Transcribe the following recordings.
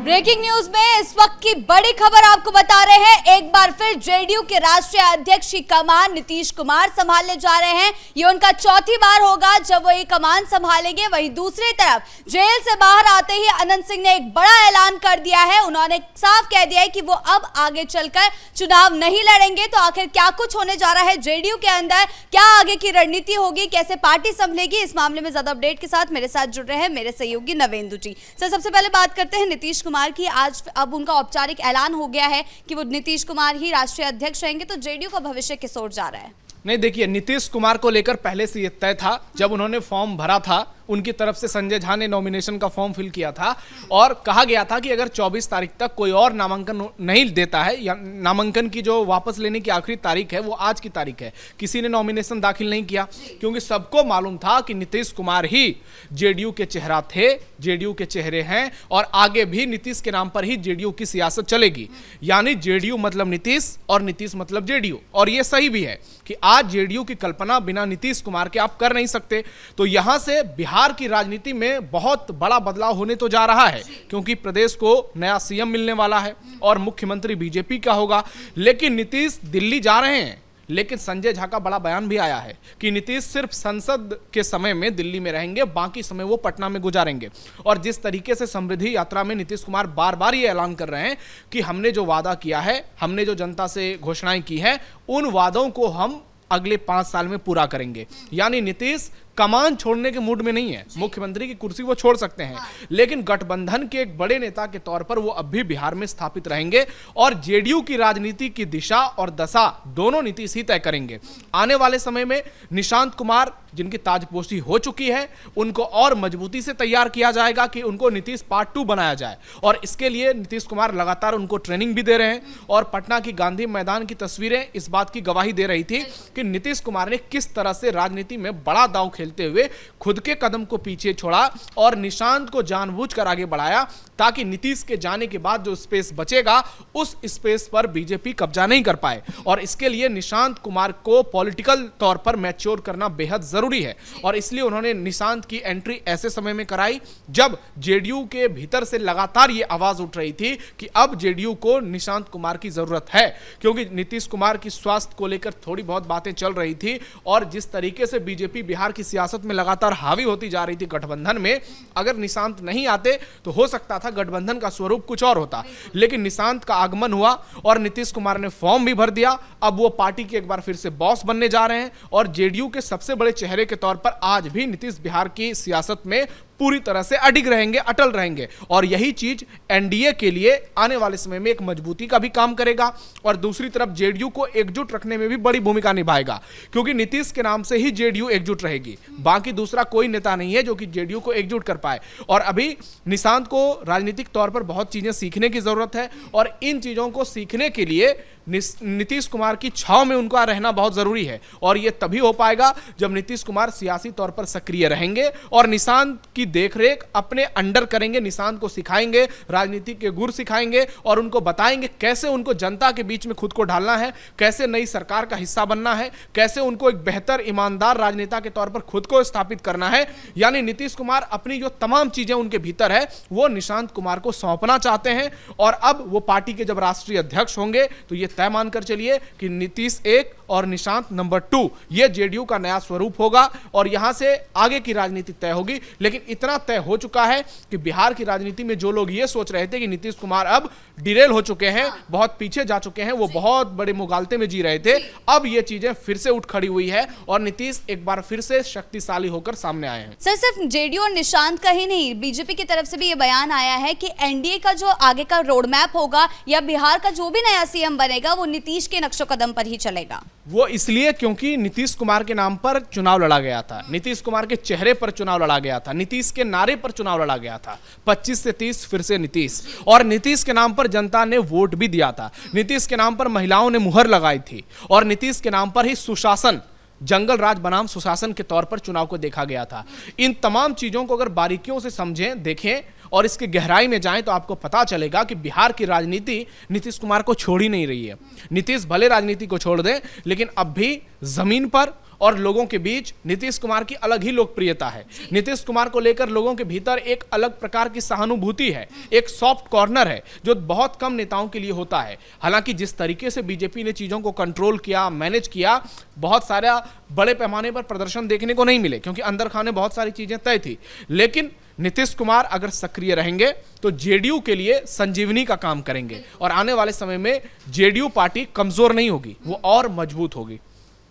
Breaking news में इस वक्त की बड़ी खबर आपको बता रहे हैं। एक बार फिर जेडीयू के राष्ट्रीय अध्यक्ष की कमान नीतीश कुमार संभालने जा रहे हैं। ये उनका चौथी बार होगा जब वो ये कमान संभालेंगे। वहीं दूसरी तरफ जेल से बाहर आते ही अनंत सिंह ने एक बड़ा ऐलान कर दिया है। उन्होंने साफ कह दिया है कि वो अब आगे चलकर चुनाव नहीं लड़ेंगे। तो आखिर क्या कुछ होने जा रहा है जेडीयू के अंदर, क्या आगे की रणनीति होगी, कैसे पार्टी संभलेगी, इस मामले में ज्यादा अपडेट के साथ मेरे साथ जुड़ रहे हैं मेरे सहयोगी नवेंदु जी। सर, सबसे पहले बात करते हैं नीतीश कुमार की। आज अब उनका औपचारिक ऐलान हो गया है कि वो नीतीश कुमार ही राष्ट्रीय अध्यक्ष रहेंगे। तो जेडीयू का भविष्य किस ओर जा रहा है? नहीं, देखिए, नीतीश कुमार को लेकर पहले से ये तय था। जब उन्होंने फॉर्म भरा था, उनकी तरफ से संजय झा ने नॉमिनेशन का फॉर्म फिल किया था और कहा गया था कि अगर 24 तारीख तक कोई और नामांकन नहीं देता है, या नामांकन की जो वापस लेने की आखिरी तारीख है वो आज की तारीख है, किसी ने नॉमिनेशन दाखिल नहीं किया, क्योंकि सबको मालूम था कि नीतीश कुमार ही जेडीयू के चेहरा थे, जेडीयू के चेहरे हैं और आगे भी नीतीश के नाम पर ही जेडीयू की सियासत चलेगी। यानी जेडीयू मतलब नीतीश और नीतीश मतलब जेडीयू। और ये सही भी है कि आज जेडीयू की कल्पना बिना नीतीश कुमार के आप कर नहीं सकते। तो यहां से बिहार की राजनीति में बहुत बड़ा बदलाव होने तो जा रहा है, क्योंकि प्रदेश को नया सीएम मिलने वाला है और मुख्यमंत्री बीजेपी का होगा। लेकिन नीतीश दिल्ली जा रहे हैं, लेकिन संजय झा का बड़ा बयान भी आया है कि नीतीश सिर्फ संसद के समय में दिल्ली में रहेंगे, बाकी समय वो पटना में गुजारेंगे। और जिस तरीके से समृद्धि यात्रा में नीतीश कुमार बार बार ये ऐलान कर रहे हैं कि हमने जो वादा किया है, हमने जो जनता से घोषणाएं की हैं, उन वादों को हम अगले 5 साल में पूरा करेंगे। यानी नीतीश कमान छोड़ने के मूड में नहीं है। मुख्यमंत्री की कुर्सी वो छोड़ सकते हैं, लेकिन गठबंधन के एक बड़े नेता के तौर पर वो अब भी बिहार में स्थापित रहेंगे और जेडीयू की राजनीति की दिशा और दशा दोनों नीतीश ही तय करेंगे। आने वाले समय में निशांत कुमार, जिनकी ताजपोशी हो चुकी है, उनको और मजबूती से तैयार किया जाएगा कि उनको नीतीश पार्ट 2 बनाया जाए। और इसके लिए नीतीश कुमार लगातार उनको ट्रेनिंग भी दे रहे हैं। और पटना की गांधी मैदान की तस्वीरें इस बात की गवाही दे रही थी कि नीतीश कुमार ने किस तरह से राजनीति में बड़ा दांव खेलते हुए खुद के कदम को पीछे छोड़ा और निशांत को जानबूझकर आगे बढ़ाया, ताकि नीतीश के जाने के बाद जो स्पेस बचेगा उस स्पेस पर बीजेपी कब्जा नहीं कर पाए। और इसके लिए निशांत कुमार को पॉलिटिकल तौर पर मैच्योर करना बेहद जरूरी है। और इसलिए उन्होंने निशांत की एंट्री ऐसे समय में कराई जब जेडीयू के भीतर से लगातार ये आवाज उठ रही थी कि अब जेडीयू को निशांत कुमार की जरूरत है, क्योंकि नीतीश कुमार की स्वास्थ्य को लेकर थोड़ी बहुत बातें चल रही थी। और जिस तरीके से बीजेपी बिहार की सियासत में लगातार हावी होती जा रही थी गठबंधन में, अगर निशांत नहीं आते तो हो सकता था गठबंधन का स्वरूप कुछ और होता। लेकिन निशांत का आगमन हुआ और नीतीश कुमार ने फॉर्म भी भर दिया। अब वो पार्टी के एक बार फिर से बॉस बनने जा रहे हैं और जेडीयू के सबसे बड़े चेहरे के तौर पर आज भी नीतीश बिहार की सियासत में पूरी तरह से अडिग रहेंगे, अटल रहेंगे। और यही चीज एनडीए के लिए आने वाले समय में एक मजबूती का भी काम करेगा और दूसरी तरफ जेडीयू को एकजुट रखने में भी बड़ी भूमिका निभाएगा, क्योंकि नीतीश के नाम से ही जेडीयू एकजुट रहेगी। बाकी दूसरा कोई नेता नहीं है जो कि जेडीयू को एकजुट कर पाए। और अभी निशांत को राजनीतिक तौर पर बहुत चीजें सीखने की जरूरत है और इन चीजों को सीखने के लिए नीतीश कुमार की छाव में उनका रहना बहुत जरूरी है। और यह तभी हो पाएगा जब नीतीश कुमार सियासी तौर पर सक्रिय रहेंगे और निशांत की देखरेख अपने अंडर करेंगे, निशांत को सिखाएंगे, राजनीति के गुर सिखाएंगे और उनको बताएंगे कैसे उनको जनता के बीच में खुद को ढालना है, कैसे नई सरकार का हिस्सा बनना है, कैसे उनको एक बेहतर ईमानदार राजनेता के तौर पर खुद को स्थापित करना है। यानी नीतीश कुमार अपनी जो तमाम चीजें उनके भीतर है वो निशांत कुमार को सौंपना चाहते हैं। और अब वो पार्टी के जब राष्ट्रीय अध्यक्ष होंगे तो ये तय मानकर चलिए कि नीतीश 1 और निशांत नंबर 2, ये जेडीयू का नया स्वरूप होगा और यहां से आगे की राजनीति तय होगी। लेकिन इतना तय हो चुका है कि बिहार की राजनीति में जो लोग ये सोच रहे थे कि नीतीश कुमार अब डिरेल हो चुके हैं, बहुत पीछे जा चुके हैं, वो बहुत बड़े मुगालते में जी रहे थे, अब ये चीजें फिर से उठ खड़ी हुई है और नीतीश एक बार फिर से शक्तिशाली होकर सामने आए हैं। सर, सिर्फ जेडीयू और निशांत का ही नहीं, बीजेपी की तरफ से भी ये बयान आया है कि एनडीए का जो आगे का रोड मैप होगा या बिहार का जो भी नया सीएम बनेगा वो नीतीश के नक्शो कदम पर ही चलेगा। वो इसलिए क्योंकि नीतीश कुमार के नाम पर चुनाव लड़ा गया था, नीतीश कुमार के चेहरे पर चुनाव लड़ा गया था, नीतीश के नारे पर चुनाव लड़ा गया था, 25 से 30 फिर से नीतीश। और नीतीश के नाम पर जनता ने वोट भी दिया था, नीतीश के नाम पर महिलाओं ने मुहर लगाई थी और नीतीश के नाम पर ही सुशासन, जंगल राज बनाम सुशासन के तौर पर चुनाव को देखा गया था। इन तमाम चीजों को अगर बारीकियों से समझें, देखें और इसकी गहराई में जाएं तो आपको पता चलेगा कि बिहार की राजनीति नीतीश कुमार को छोड़ ही नहीं रही है। नीतीश भले राजनीति को छोड़ दें, लेकिन अब भी जमीन पर और लोगों के बीच नीतीश कुमार की अलग ही लोकप्रियता है। नीतीश कुमार को लेकर लोगों के भीतर एक अलग प्रकार की सहानुभूति है, एक सॉफ्ट कॉर्नर है जो बहुत कम नेताओं के लिए होता है। हालांकि जिस तरीके से बीजेपी ने चीजों को कंट्रोल किया, मैनेज किया, बहुत सारा बड़े पैमाने पर प्रदर्शन देखने को नहीं मिले क्योंकि अंदर खाने बहुत सारी चीजें तय थी। लेकिन नीतीश कुमार अगर सक्रिय रहेंगे तो जेडीयू के लिए संजीवनी का काम करेंगे और आने वाले समय में जेडीयू पार्टी कमजोर नहीं होगी, वो और मजबूत होगी।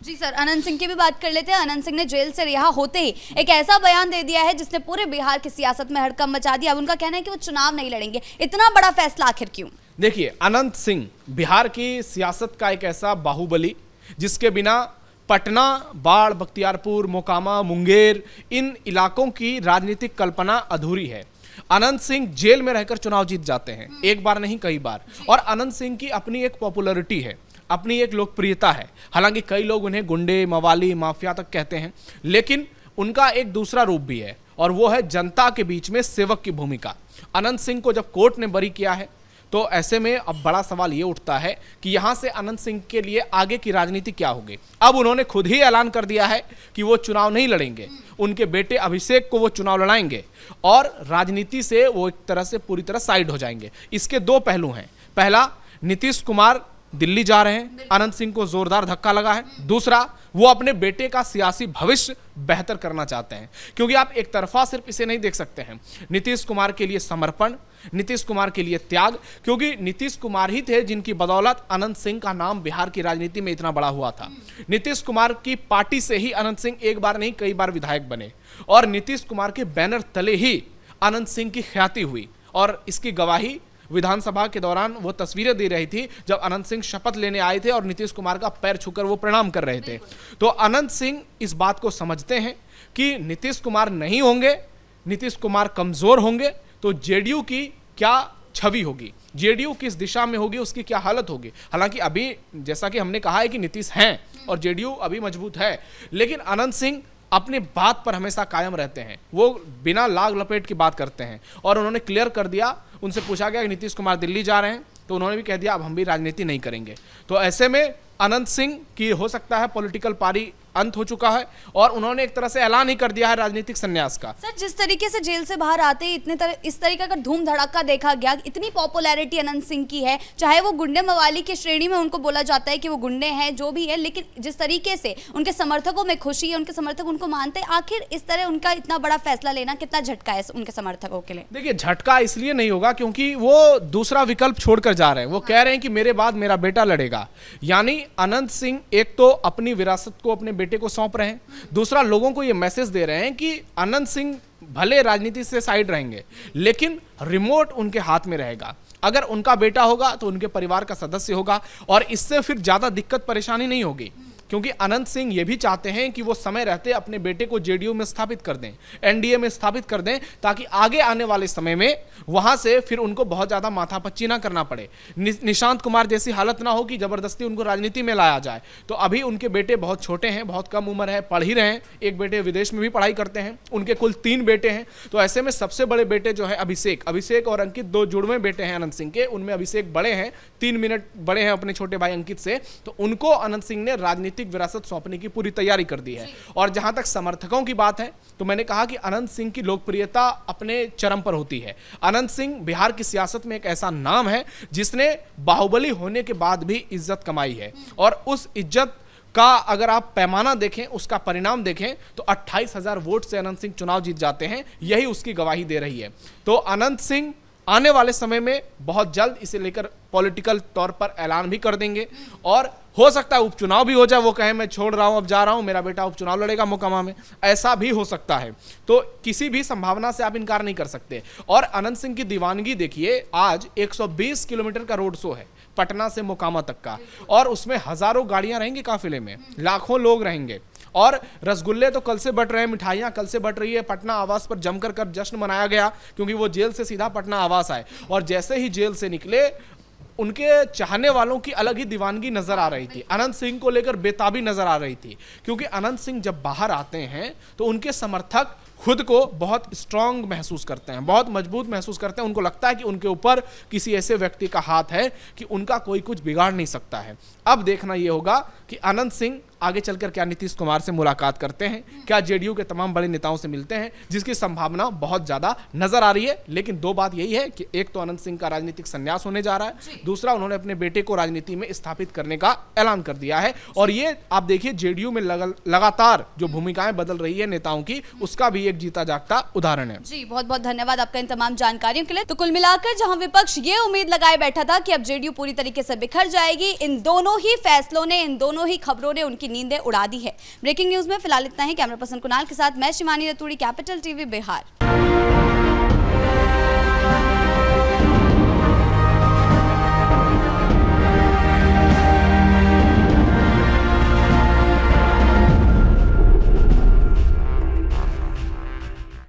जी सर, अनंत सिंह की भी बात कर लेते हैं। अनंत सिंह ने जेल से रिहा होते ही एक ऐसा बयान दे दिया है जिसने पूरे बिहार की सियासत में हड़कंप मचा दिया। अब उनका कहना है कि वो चुनाव नहीं लड़ेंगे। इतना बड़ा फैसला आखिर क्यों? देखिए, अनंत सिंह बिहार की सियासत का एक ऐसा बाहुबली जिसके बिना पटना, बाढ़, बख्तियारपुर, मोकामा, मुंगेर इन इलाकों की राजनीतिक कल्पना अधूरी है। अनंत सिंह जेल में रहकर चुनाव जीत जाते हैं, एक बार नहीं कई बार। और अनंत सिंह की अपनी एक पॉपुलैरिटी है, अपनी एक लोकप्रियता है। हालांकि कई लोग उन्हें गुंडे, मवाली, माफिया तक कहते हैं, लेकिन उनका एक दूसरा रूप भी है और वो है जनता के बीच में सेवक की भूमिका। अनंत सिंह को जब कोर्ट ने बरी किया है तो ऐसे में अब बड़ा सवाल ये उठता है कि यहां से अनंत सिंह के लिए आगे की राजनीति क्या होगी। अब उन्होंने खुद ही ऐलान कर दिया है कि वो चुनाव नहीं लड़ेंगे, उनके बेटे अभिषेक को वो चुनाव लड़ाएंगे और राजनीति से वो एक तरह से पूरी तरह साइड हो जाएंगे। इसके दो पहलू हैं। पहला, नीतीश कुमार दिल्ली जा रहे हैं, अनंत सिंह को जोरदार धक्का लगा है। दूसरा, वो अपने बेटे का सियासी भविष्य बेहतर करना चाहते हैं क्योंकि आप एक तरफा सिर्फ इसे नहीं देख सकते हैं। नीतीश कुमार के लिए समर्पण, नीतीश कुमार के लिए त्याग, क्योंकि नीतीश कुमार ही थे जिनकी बदौलत अनंत सिंह का नाम बिहार की राजनीति में इतना बड़ा हुआ था। नीतीश कुमार की पार्टी से ही अनंत सिंह एक बार नहीं कई बार विधायक बने और नीतीश कुमार के बैनर तले ही अनंत सिंह की ख्याति हुई। और इसकी गवाही विधानसभा के दौरान वो तस्वीरें दे रही थी जब अनंत सिंह शपथ लेने आए थे और नीतीश कुमार का पैर छूकर वो प्रणाम कर रहे थे। तो अनंत सिंह इस बात को समझते हैं कि नीतीश कुमार नहीं होंगे, नीतीश कुमार कमजोर होंगे तो जेडीयू की क्या छवि होगी, जेडीयू किस दिशा में होगी, उसकी क्या हालत होगी। हालांकि अभी जैसा कि हमने कहा है कि नीतीश हैं और जेडीयू अभी मजबूत है, लेकिन अनंत सिंह अपने बात पर हमेशा कायम रहते हैं। वो बिना लाग लपेट की बात करते हैं और उन्होंने क्लियर कर दिया, उनसे पूछा गया कि नीतीश कुमार दिल्ली जा रहे हैं तो उन्होंने भी कह दिया अब हम भी राजनीति नहीं करेंगे। तो ऐसे में अनंत सिंह की हो सकता है पॉलिटिकल पारी अंत हो चुका है और उन्होंने एक तरह से ऐलान ही कर दिया है राजनीतिक संन्यास का। सर, जिस तरीके से जेल से बाहर आते ही इस तरीके का धूम धड़ाका देखा गया, इतनी पॉपुलैरिटी अनंत सिंह की है, चाहे वो गुंडे मवाली की श्रेणी में उनको बोला जाता है कि वो गुंडे हैं, जो भी है, लेकिन जिस तरीके से उनके समर्थकों में खुशी है, उनके समर्थक उनको मानते हैं, आखिर इस तरह उनका इतना बड़ा फैसला लेना कितना झटका है उनके समर्थकों के लिए? देखिए, झटका इसलिए नहीं होगा क्योंकि वो दूसरा विकल्प छोड़कर जा रहे हैं। वो कह रहे हैं कि मेरे बाद मेरा बेटा लड़ेगा, यानी अनंत सिंह एक तो अपनी विरासत को अपने बेटे को सौंप रहे हैं, दूसरा लोगों को ये मैसेज दे रहे हैं कि अनंत सिंह भले राजनीति से साइड रहेंगे लेकिन रिमोट उनके हाथ में रहेगा। अगर उनका बेटा होगा तो उनके परिवार का सदस्य होगा और इससे फिर ज्यादा दिक्कत परेशानी नहीं होगी क्योंकि अनंत सिंह ये भी चाहते हैं कि वो समय रहते अपने बेटे को जेडीयू में स्थापित कर दें, एनडीए में स्थापित कर दें, ताकि आगे आने वाले समय में वहां से फिर उनको बहुत ज्यादा माथापच्ची ना करना पड़े, निशांत कुमार जैसी हालत ना हो कि जबरदस्ती उनको राजनीति में लाया जाए। तो अभी उनके बेटे बहुत छोटे हैं, बहुत कम उम्र है, पढ़ ही रहे हैं, एक बेटे विदेश में भी पढ़ाई करते हैं, उनके कुल 3 बेटे हैं। तो ऐसे में सबसे बड़े बेटे जो है अभिषेक और अंकित, 2 जुड़वे बेटे हैं अनंत सिंह के, उनमें अभिषेक बड़े हैं, 3 मिनट बड़े हैं अपने छोटे भाई अंकित से। तो उनको अनंत सिंह ने राजनीतिक विरासत सौंपने की पूरी तैयारी कर दी है। और जहां तक समर्थकों की बात है तो मैंने कहा कि अनंत सिंह की लोकप्रियता अपने चरम पर होती है। अनंत सिंह बिहार की सियासत में एक ऐसा नाम है जिसने बाहुबली होने के बाद भी इज्जत कमाई है और उस इज्जत का अगर आप पैमाना देखें, उसका परिणाम देखें तो 28,000 वोट से अनंत सिंह चुनाव जीत जाते हैं, यही उसकी गवाही दे रही है। तो अनंत सिंह आने वाले समय में बहुत जल्द इसे लेकर पॉलिटिकल तौर पर ऐलान भी कर देंगे और हो सकता है उपचुनाव भी हो जाए, वो कहे मैं छोड़ रहा हूं, अब जा रहा हूं, मेरा बेटा उपचुनाव लड़ेगा मोकामा में, ऐसा भी हो सकता है। तो किसी भी संभावना से आप इनकार नहीं कर सकते। और अनंत सिंह की दीवानगी देखिए, आज 120 किलोमीटर का रोड शो है पटना से मोकामा तक का और उसमें हजारों गाड़ियां रहेंगी काफिले में, लाखों लोग रहेंगे और रसगुल्ले तो कल से बट रहे हैं, मिठाइयां कल से बट रही है। पटना आवास पर जमकर कर जश्न मनाया गया क्योंकि वो जेल से सीधा पटना आवास आए और जैसे ही जेल से निकले उनके चाहने वालों की अलग ही दीवानगी नजर आ रही थी, अनंत सिंह को लेकर बेताबी नजर आ रही थी क्योंकि अनंत सिंह जब बाहर आते हैं तो उनके समर्थक खुद को बहुत स्ट्रांग महसूस करते हैं, बहुत मजबूत महसूस करते हैं। उनको लगता है कि उनके ऊपर किसी ऐसे व्यक्ति का हाथ है कि उनका कोई कुछ बिगाड़ नहीं सकता है। अब देखना यह होगा कि अनंत सिंह आगे चलकर क्या नीतीश कुमार से मुलाकात करते हैं, क्या जेडीयू के तमाम बड़े नेताओं से मिलते हैं, जिसकी संभावना बहुत ज्यादा नजर आ रही है। लेकिन दो बात यही है कि एक तो अनंत सिंह का राजनीतिक संन्यास होने जा रहा है, दूसरा उन्होंने अपने बेटे को राजनीति में स्थापित करने का ऐलान कर दिया है। और ये आप देखिए जेडीयू में लगातार जो भूमिकाएं बदल रही है नेताओं की, उसका भी एक जीता जागता उदाहरण है। जी बहुत बहुत धन्यवाद आपका इन तमाम जानकारियों के लिए। तो कुल मिलाकर जहां विपक्ष ये उम्मीद लगाए बैठा था कि अब जेडीयू पूरी तरीके से बिखर जाएगी, इन दोनों ही फैसलों ने, इन दोनों ही खबरों ने उनकी नींदें उड़ा दी है। ब्रेकिंग न्यूज में फिलहाल इतना ही। कैमरा पर्सन कुणाल के साथ मैं शिमानी रतूड़ी, कैपिटल टीवी बिहार।